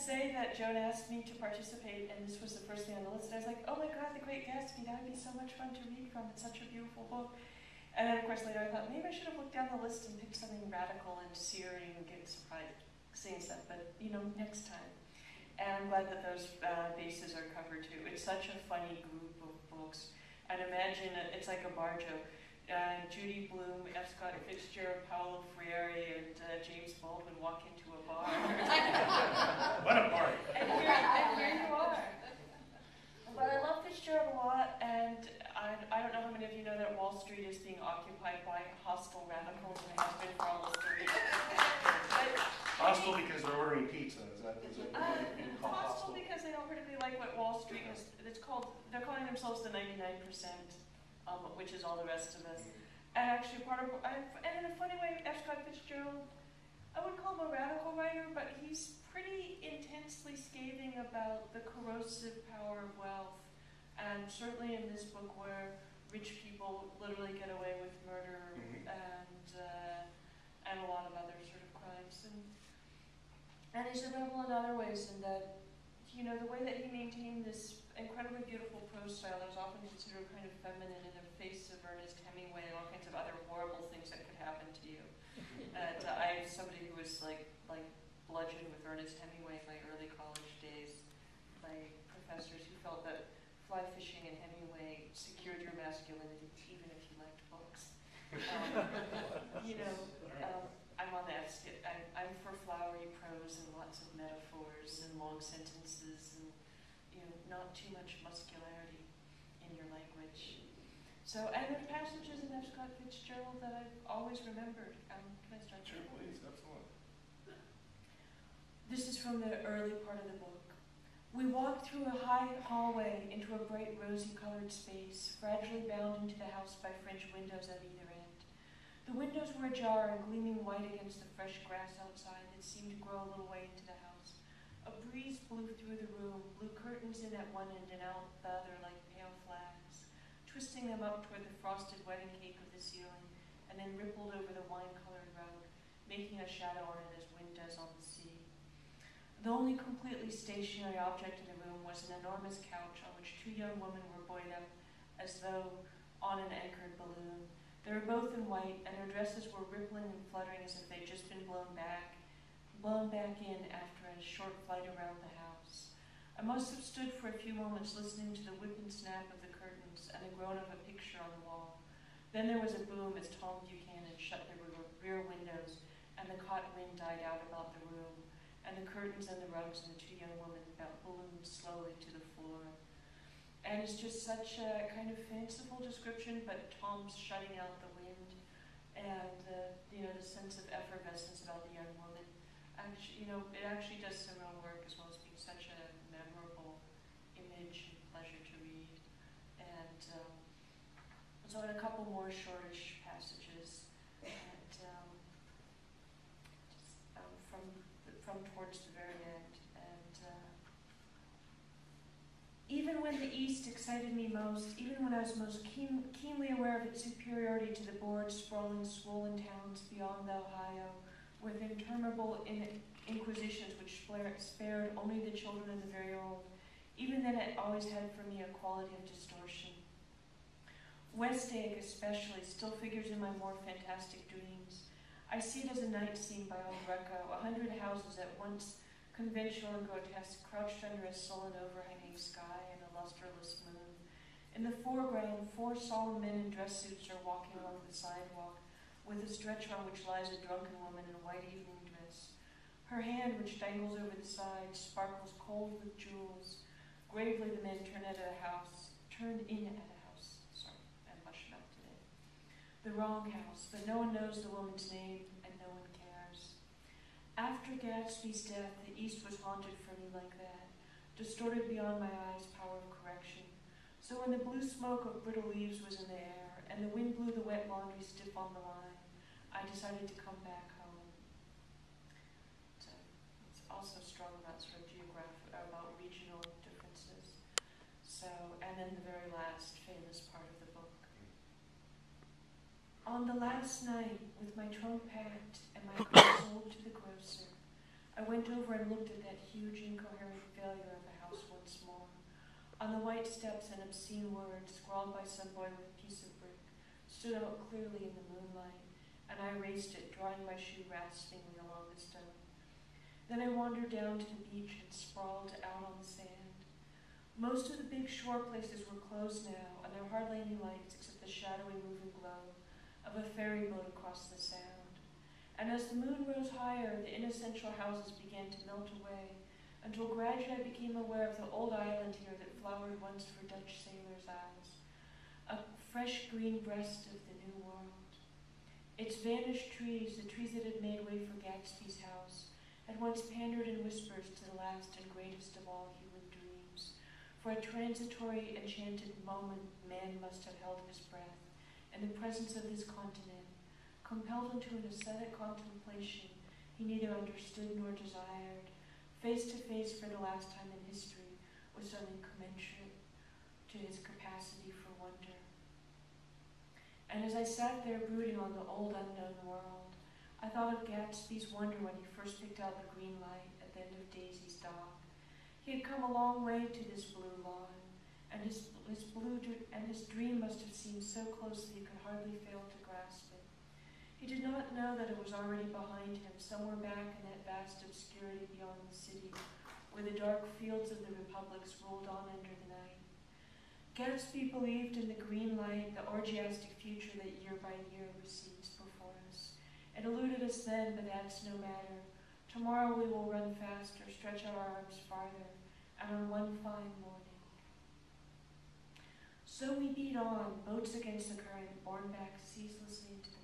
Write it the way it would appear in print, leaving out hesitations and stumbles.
say that Joan asked me to participate, and this was the first thing on the list. And I was like, oh my God, The Great Gatsby, that would be so much fun to read from. It's such a beautiful book. And then, of course, later I thought, maybe I should have looked down the list and picked something radical and searing and get surprised seeing stuff. But, you know, next time. And I'm glad that those bases are covered, too. It's such a funny group of books. And imagine it's like a bar joke. Judy Blume, F. Scott Fitzgerald, Paolo Freire, and James Baldwin walk into a bar. What a party! And here you are. But I love Fitzgerald a lot, and I don't know how many of you know that Wall Street is being occupied by hostile radicals, and it has been for almost a week. Hostile because they're ordering pizza. Is that hostile because they don't particularly like what Wall Street is. They're calling themselves the 99%. Which is all the rest of us. And actually and in a funny way, F. Scott Fitzgerald, I wouldn't call him a radical writer, but he's pretty intensely scathing about the corrosive power of wealth. And certainly in this book where rich people literally get away with murder and a lot of other sort of crimes. And he's a rebel in other ways in that, you know, the way that he maintained this incredibly beautiful prose style that was often considered kind of feminine in the face of Ernest Hemingway and all kinds of other horrible things that could happen to you. And I'm somebody who was like bludgeoned with Ernest Hemingway in my early college days by professors who felt that fly fishing and Hemingway secured your masculinity even if you liked books. I'm on that. I'm for flowery prose and lots of metaphors and long sentences and not too much muscularity in your language. So, and there are passages in F. Scott Fitzgerald that I've always remembered. Can I start? Sure, please, absolutely. This is from the early part of the book. We walked through a high hallway into a bright rosy-colored space, fragilely bound into the house by French windows at either end. The windows were ajar and gleaming white against the fresh grass outside that seemed to grow a little way into the house. A breeze blew through the room, blew curtains in at one end and out the other like pale flags, twisting them up toward the frosted wedding cake of the ceiling, and then rippled over the wine-colored rug, making a shadow on it as wind does on the sea. The only completely stationary object in the room was an enormous couch on which two young women were buoyed up as though on an anchored balloon. They were both in white, and their dresses were rippling and fluttering as if they'd just been blown back in after a short flight around the house. I must have stood for a few moments listening to the whip and snap of the curtains and the groan of a picture on the wall. Then there was a boom as Tom Buchanan shut the rear windows, and the caught wind died out about the room, and the curtains and the rugs and the two young women ballooned slowly to the floor. And it's just such a kind of fanciful description, but Tom's shutting out the wind, and the sense of effervescence about the young woman. Actually, it actually does some real work as well as being such a memorable image and pleasure to read. And so in a couple more shortish passages, and from towards the very end. And even when the East excited me most, even when I was most keenly aware of its superiority to the bored, sprawling, swollen towns beyond the Ohio, with interminable inquisitions which spared only the children and the very old, even then it always had for me a quality of distortion. West Egg especially still figures in my more fantastic dreams. I see it as a night scene by old Greco, 100 houses at once conventional and grotesque, crouched under a sullen overhanging sky and a lusterless moon. In the foreground, 4 solemn men in dress suits are walking along the sidewalk, with a stretcher on which lies a drunken woman in a white evening dress. Her hand, which dangles over the side, sparkles cold with jewels. Gravely the men turned in at a house. I'm mushing up today. The wrong house, but no one knows the woman's name, and no one cares. After Gatsby's death, the East was haunted for me like that, distorted beyond my eyes' power of correction. So when the blue smoke of brittle leaves was in the air, and the wind blew the wet laundry stiff on the line, I decided to come back home. It's also strong about sort of about regional differences. So, and then the very last famous part of the book. On the last night, with my trunk packed and my car sold to the grocer, I I went over and looked at that huge, incoherent failure of a house once more. On the white steps, an obscene word, scrawled by some boy with a piece of brick, stood out clearly in the moonlight, and I erased it, drawing my shoe raspingly along the stone. Then I wandered down to the beach and sprawled out on the sand. Most of the big shore places were closed now, and there were hardly any lights except the shadowy moving glow of a ferry boat across the sound. And as the moon rose higher, the inessential houses began to melt away, until gradually I became aware of the old island here that flowered once for Dutch sailors' eyes, a fresh green breast of the new world. Its vanished trees, the trees that had made way for Gatsby's house, had once pandered in whispers to the last and greatest of all human dreams. For a transitory, enchanted moment, man must have held his breath in the presence of this continent, compelled into an ascetic contemplation he neither understood nor desired, face to face for the last time in history with something commensurate to his capacity for wonder. And as I sat there brooding on the old unknown world, I thought of Gatsby's wonder when he first picked out the green light at the end of Daisy's dock. He had come a long way to this blue lawn, and his dream must have seemed so close that he could hardly fail to grasp it. He did not know that it was already behind him, somewhere back in that vast obscurity beyond the city, where the dark fields of the republics rolled on under the night. Gatsby believed in the green light, the orgiastic future that year by year recedes before us. It eluded us then, but that's no matter. Tomorrow we will run faster, stretch out our arms farther, and on one fine morning. So we beat on, boats against the current, borne back ceaselessly into the